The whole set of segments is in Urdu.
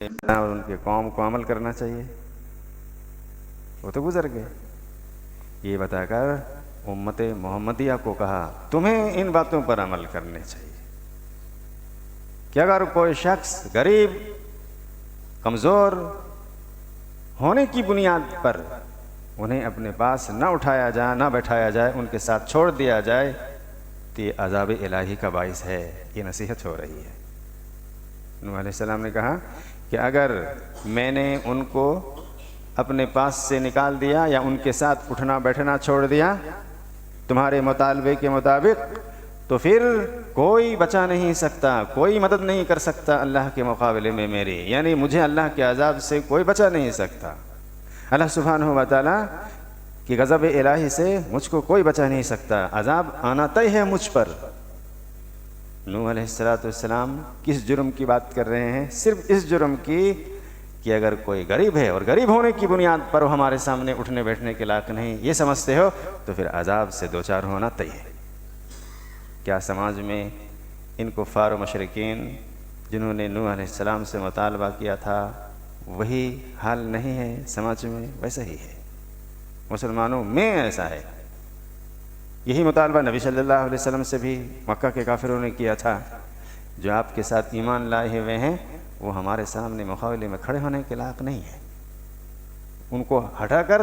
اور ان کے قوم کو عمل کرنا چاہیے، وہ تو گزر گئے۔ یہ بتا کر امت محمدیہ کو کہا تمہیں ان باتوں پر عمل کرنے چاہیے کہ اگر کوئی شخص غریب کمزور ہونے کی بنیاد پر انہیں اپنے پاس نہ اٹھایا جائے، نہ بیٹھایا جائے، ان کے ساتھ چھوڑ دیا جائے تو یہ عذاب الہی کا باعث ہے۔ یہ نصیحت ہو رہی ہے۔ نوح علیہ السلام نے کہا کہ اگر میں نے ان کو اپنے پاس سے نکال دیا یا ان کے ساتھ اٹھنا بیٹھنا چھوڑ دیا تمہارے مطالبے کے مطابق، تو پھر کوئی بچا نہیں سکتا، کوئی مدد نہیں کر سکتا اللہ کے مقابلے میں میری، یعنی مجھے اللہ کے عذاب سے کوئی بچا نہیں سکتا۔ اللہ سبحانہ و تعالیٰ کی غضب الہی سے مجھ کو کوئی بچا نہیں سکتا، عذاب آنا طے ہے مجھ پر۔ نوح علیہ السلام کس جرم کی بات کر رہے ہیں؟ صرف اس جرم کی کہ اگر کوئی غریب ہے اور غریب ہونے کی بنیاد پر وہ ہمارے سامنے اٹھنے بیٹھنے کے لائق نہیں یہ سمجھتے ہو تو پھر عذاب سے دوچار ہونا طے ہے۔ کیا سماج میں ان کفار و مشرکین جنہوں نے نوح علیہ السلام سے مطالبہ کیا تھا وہی حال نہیں ہے؟ سماج میں ویسا ہی ہے، مسلمانوں میں ایسا ہے۔ یہی مطالبہ نبی صلی اللہ علیہ وسلم سے بھی مکہ کے کافروں نے کیا تھا، جو آپ کے ساتھ ایمان لائے ہوئے ہیں وہ ہمارے سامنے مقابلے میں کھڑے ہونے کے لائق نہیں ہے، ان کو ہٹا کر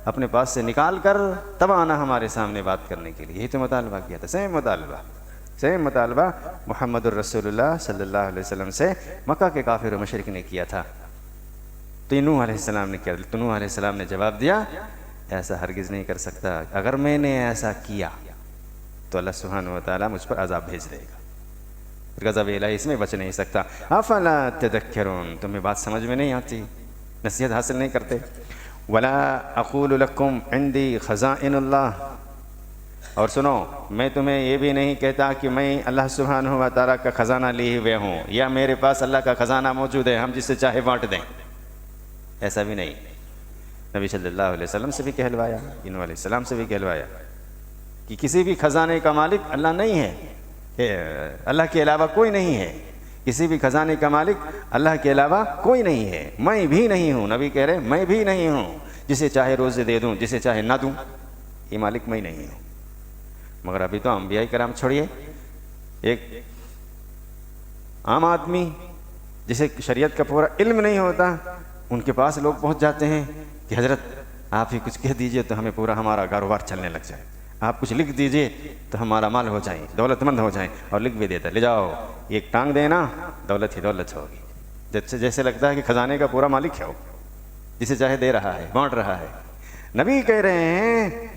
اپنے پاس سے نکال کر تب آنا ہمارے سامنے بات کرنے کے لیے۔ یہی تو مطالبہ کیا تھا، سیم مطالبہ محمد الرسول اللہ صلی اللہ علیہ وسلم سے مکہ کے کافر و مشرک نے کیا تھا۔ تو نوح علیہ السلام نے کیا؟ تو نوح علیہ السلام نے جواب دیا ایسا ہرگز نہیں کر سکتا، اگر میں نے ایسا کیا تو اللہ سبحانہ و تعالیٰ مجھ پر عذاب بھیج دے گا، غضب الہی اس میں بچ نہیں سکتا۔ افلا تذکرون، تمہیں بات سمجھ میں نہیں آتی، نصیحت حاصل نہیں کرتے۔ ولا اقول لکم عندی خزائن اللہ، اور سنو میں تمہیں یہ بھی نہیں کہتا کہ میں اللہ سبحانہ و تعالیٰ کا خزانہ لیے ہوئے ہوں یا میرے پاس اللہ کا خزانہ موجود ہے ہم جسے چاہے بانٹ دیں، ایسا بھی نہیں۔ نبی صلی اللہ علیہ وسلم سے بھی کہلوایا، نوح علیہ السلام سے بھی کہلوایا کہ کسی بھی خزانے کا مالک اللہ نہیں ہے، اللہ کے علاوہ کوئی نہیں ہے، کسی بھی خزانے کا مالک اللہ کے علاوہ کوئی نہیں ہے، میں بھی نہیں ہوں۔ نبی کہہ رہے میں بھی نہیں ہوں، جسے چاہے روزے دے دوں جسے چاہے نہ دوں، یہ مالک میں نہیں ہوں۔ مگر ابھی تو انبیاء کرام چھوڑیے، ایک عام آدمی جسے شریعت کا پورا علم نہیں ہوتا ان کے پاس لوگ پہنچ جاتے ہیں کہ حضرت آپ ہی کچھ کہہ دیجئے تو ہمیں پورا ہمارا کاروبار چلنے لگ جائے، آپ کچھ لکھ دیجئے تو ہمارا مال ہو جائیں، دولت مند ہو جائیں، اور لکھ بھی دیتا لے جاؤ ایک ٹانگ دینا دولت ہی دولت ہوگی، جیسے لگتا ہے کہ خزانے کا پورا مالک ہے وہ، جسے چاہے دے رہا ہے، بانٹ رہا ہے۔ نبی کہہ رہے ہیں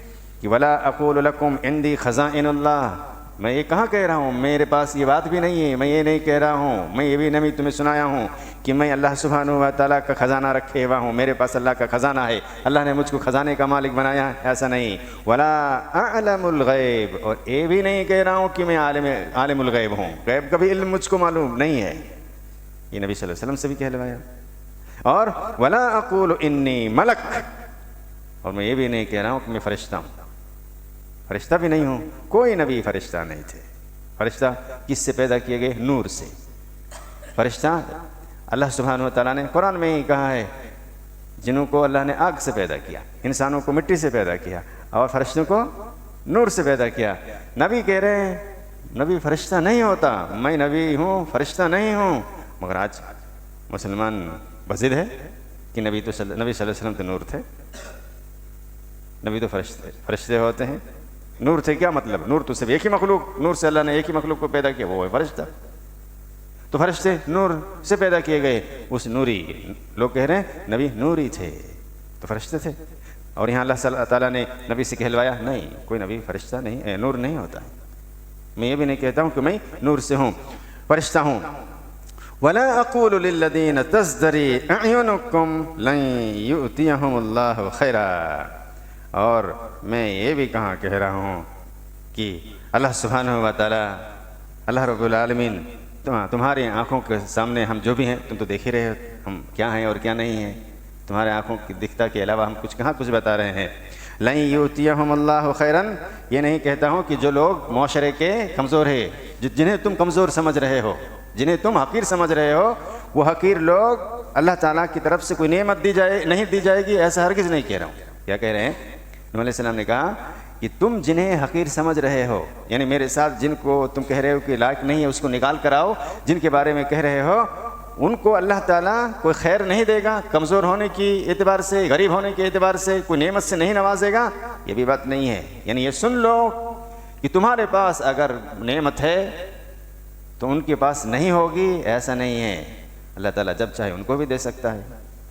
کہ ولا اقول لکم عندی خزائن اللہ، میں یہ کہاں کہہ رہا ہوں، میرے پاس یہ بات بھی نہیں ہے، میں یہ نہیں کہہ رہا ہوں، میں یہ بھی نہیں تمہیں سنایا ہوں کہ میں اللہ سبحانہ و تعالیٰ کا خزانہ رکھے ہوا ہوں، میرے پاس اللہ کا خزانہ ہے، اللہ نے مجھ کو خزانے کا مالک بنایا، ایسا نہیں۔ ولا اعلم الغیب، اور یہ بھی نہیں کہہ رہا ہوں کہ میں عالم الغیب ہوں، غیب کا بھی علم مجھ کو معلوم نہیں ہے، یہ نبی صلی اللہ علیہ وسلم سے بھی کہلوایا۔ اور ولا اقول انی ملک، اور میں یہ بھی نہیں کہہ رہا ہوں کہ میں فرشتہ ہوں، فرشتہ بھی نہیں ہوں، کوئی نبی فرشتہ نہیں تھے۔ فرشتہ کس سے پیدا کیے گئے؟ نور سے۔ فرشتہ اللہ سبحانہ و تعالیٰ نے قرآن میں ہی کہا ہے جنہوں کو اللہ نے آگ سے پیدا کیا، انسانوں کو مٹی سے پیدا کیا، اور فرشتوں کو نور سے پیدا کیا۔ نبی کہہ رہے ہیں نبی فرشتہ نہیں ہوتا، میں نبی ہوں فرشتہ نہیں ہوں، مگر آج مسلمان بضد ہے کہ نبی صلی اللہ علیہ وسلم تو نور تھے، نبی تو فرشتے ہوتے ہیں، نور تھے کیا مطلب؟ نور تو صرف ایک ہی مخلوق، نور سے اللہ نے ایک ہی مخلوق کو پیدا کیا، وہ ہے فرشتہ، تو فرشتے نور سے پیدا کیے گئے، اس نوری لوگ کہہ رہے ہیں نبی نوری تھے تو فرشتے تھے، اور یہاں اللہ تعالیٰ نے نبی سے کہلوایا نہیں کوئی نبی فرشتہ نہیں، نور نہیں ہوتا ہے، میں یہ بھی نہیں کہتا ہوں کہ میں نور سے ہوں، فرشتہ ہوں۔ ولا اقول للذین تزدری اعینکم لن یؤتیہم اللہ خیرا، اور میں یہ بھی کہاں کہہ رہا ہوں کہ اللہ سبحانہ و تعالیٰ اللہ رب العالمین تمہاری آنکھوں کے سامنے ہم جو بھی ہیں تم تو دیکھ ہی رہے ہو ہم کیا ہیں اور کیا نہیں ہیں، تمہارے آنکھوں کی دکھتا کے علاوہ ہم کچھ بتا رہے ہیں۔ لن یؤتیہم اللہ خیرن، یہ نہیں کہتا ہوں کہ جو لوگ معاشرے کے کمزور ہیں، جنہیں تم کمزور سمجھ رہے ہو، جنہیں تم حقیر سمجھ رہے ہو، وہ حقیر لوگ اللہ تعالیٰ کی طرف سے کوئی نعمت نہیں دی جائے گی، ایسا ہرگز نہیں کہہ رہا ہوں۔ کیا کہہ رہے ہیں؟ نبی علیہ السلام نے کہا کہ تم جنہیں حقیر سمجھ رہے ہو، یعنی میرے ساتھ جن کو تم کہہ رہے ہو کہ لائق نہیں ہے اس کو نکال کر آؤ، جن کے بارے میں کہہ رہے ہو ان کو اللہ تعالیٰ کوئی خیر نہیں دے گا، کمزور ہونے کی اعتبار سے، غریب ہونے کے اعتبار سے کوئی نعمت سے نہیں نوازے گا، یہ بھی بات نہیں ہے۔ یعنی یہ سن لو کہ تمہارے پاس اگر نعمت ہے تو ان کے پاس نہیں ہوگی، ایسا نہیں ہے۔ اللہ تعالیٰ جب چاہے ان کو بھی دے سکتا ہے،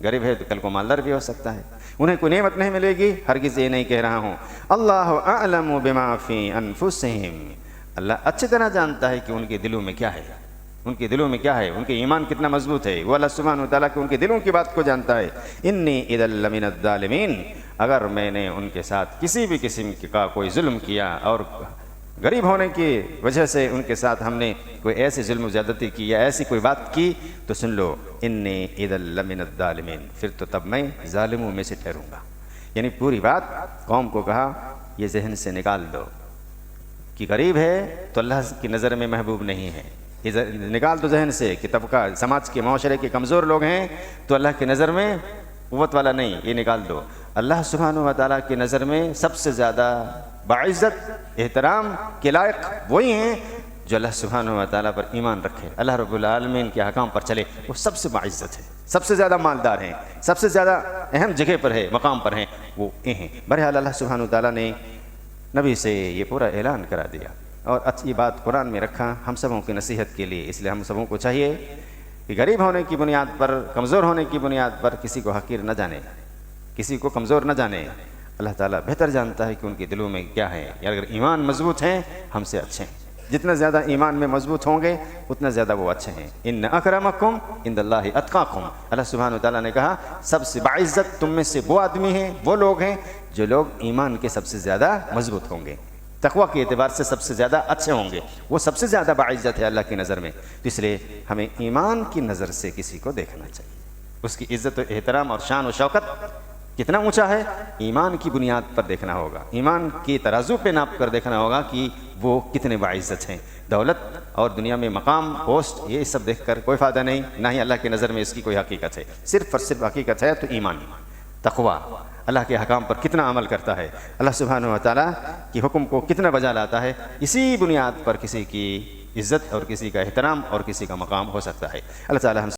غریب ہے تو کل کو مالدار بھی ہو سکتا ہے، انہیں کوئی نعمت نہیں ملے گی، ہرگز یہ نہیں کہہ رہا ہوں۔ اللہ اعلم بما فی انفسہم، اللہ اچھی طرح جانتا ہے کہ ان کے دلوں میں کیا ہے، ان کے دلوں میں کیا ہے، ان کے ایمان کتنا مضبوط ہے، وہ اللہ سبحانہ وتعالیٰ کہ ان کے دلوں کی بات کو جانتا ہے۔ انی اذا لمن الظالمین، اگر میں نے ان کے ساتھ کسی بھی قسم کا کوئی ظلم کیا اور غریب ہونے کی وجہ سے ان کے ساتھ ہم نے کوئی ایسی ظلم و زیادتی کی یا ایسی کوئی بات کی تو سن لو انی اذا لمن الظالمین، پھر تو تب میں ظالموں میں سے ٹھہروں گا۔ یعنی پوری بات قوم کو کہا یہ ذہن سے نکال دو کہ غریب ہے تو اللہ کی نظر میں محبوب نہیں ہے، نکال دو ذہن سے کہ طبقہ سماج کے معاشرے کے کمزور لوگ ہیں تو اللہ کی نظر میں قوت والا نہیں، یہ نکال دو۔ اللہ سبحانہ و تعالیٰ کی نظر میں سب سے زیادہ باعزت احترام کے لائق وہی ہیں جو اللہ سبحانہ و تعالیٰ پر ایمان رکھے، اللہ رب العالمین کے احکام پر چلے، وہ سب سے باعزت ہے، سب سے زیادہ مالدار ہیں، سب سے زیادہ اہم جگہ پر ہے، مقام پر ہیں، وہ یہ ہیں۔ بہرحال اللہ سبحانہ و تعالیٰ نے نبی سے یہ پورا اعلان کرا دیا اور اچھی بات قرآن میں رکھا ہم سبوں کی نصیحت کے لیے۔ اس لیے ہم سبوں کو چاہیے کہ غریب ہونے کی بنیاد پر، کمزور ہونے کی بنیاد پر کسی کو حقیر نہ جانے، کسی کو کمزور نہ جانے۔ اللہ تعالیٰ بہتر جانتا ہے کہ ان کے دلوں میں کیا ہے، یا اگر ایمان مضبوط ہیں ہم سے اچھے ہیں، جتنا زیادہ ایمان میں مضبوط ہوں گے اتنا زیادہ وہ اچھے ہیں۔ ان اکرمکم عند اللہ اتقاکم، اللہ سبحانہ وتعالیٰ نے کہا سب سے باعزت تم میں سے وہ آدمی ہیں، وہ لوگ ہیں جو لوگ ایمان کے سب سے زیادہ مضبوط ہوں گے، تقویٰ کے اعتبار سے سب سے زیادہ اچھے ہوں گے، وہ سب سے زیادہ باعزت ہے اللہ کی نظر میں۔ تو اس لیے ہمیں ایمان کی نظر سے کسی کو دیکھنا چاہیے، اس کی عزت و احترام اور شان و شوکت کتنا اونچا ہے، ایمان کی بنیاد پر دیکھنا ہوگا، ایمان کی ترازو پہ ناپ کر دیکھنا ہوگا کہ وہ کتنے باعزت ہیں۔ دولت اور دنیا میں مقام، پوسٹ، یہ سب دیکھ کر کوئی فائدہ نہیں، نہ ہی اللہ کی نظر میں اس کی کوئی حقیقت ہے۔ صرف اور صرف حقیقت ہے تو ایمان، تقویٰ، اللہ کے حکام پر کتنا عمل کرتا ہے، اللہ سبحانہ و تعالیٰ کی حکم کو کتنا بجا لاتا ہے، اسی بنیاد پر کسی کی عزت اور کسی کا احترام اور کسی کا مقام ہو سکتا ہے۔ اللہ تعالیٰ ہم